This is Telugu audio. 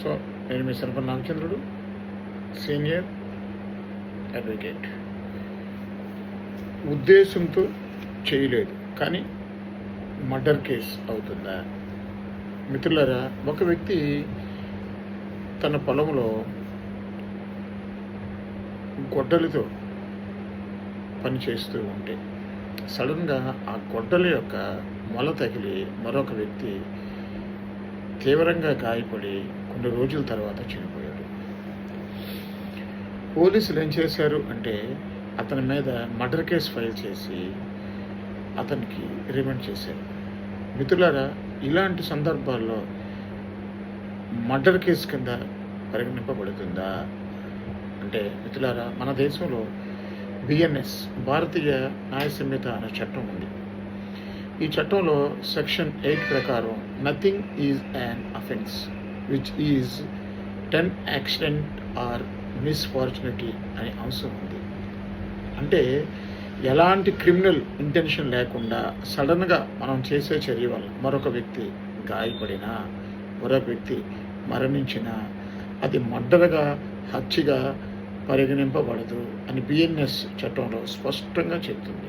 సో నేను మీ సరఫరా నాగచంద్రుడు, సీనియర్ అడ్వకేట్. ఉద్దేశంతో చేయలేదు కానీ మర్డర్ కేస్ అవుతుందా? మిత్రులారా, ఒక వ్యక్తి తన పొలంలో గొడ్డలితో పని చేస్తూ ఉంటే సడన్గా ఆ గొడ్డల యొక్క మొల తగిలి మరొక వ్యక్తి తీవ్రంగా గాయపడి కొన్ని రోజుల తర్వాత చనిపోయాడు. పోలీసులు ఏం చేశారు అంటే అతని మీద మర్డర్ కేసు ఫైల్ చేసి అతనికి రిమాండ్ చేశారు. మిత్రులారా, ఇలాంటి సందర్భాల్లో మర్డర్ కేసు కింద పరిగణింపబడుతుందా అంటే మిత్రులారా, మన దేశంలో బిఎన్ఎస్ భారతీయ న్యాయ సంహిత అనే చట్టం ఉంది. ఈ చట్టంలో సెక్షన్ 8 ప్రకారం nothing is an offence which is 10 accident or misfortune అనే అంశం ఉంది. అంటే ఎలాంటి క్రిమినల్ ఇంటెన్షన్ లేకుండా సడన్గా మనం చేసే చర్య వల్ల మరొక వ్యక్తి గాయపడినా మరొక వ్యక్తి మరణించినా అది మర్డర్గా, హత్యగా పరిగణింపబడదు అని బిఎన్ఎస్ చట్టంలో స్పష్టంగా చెప్తుంది.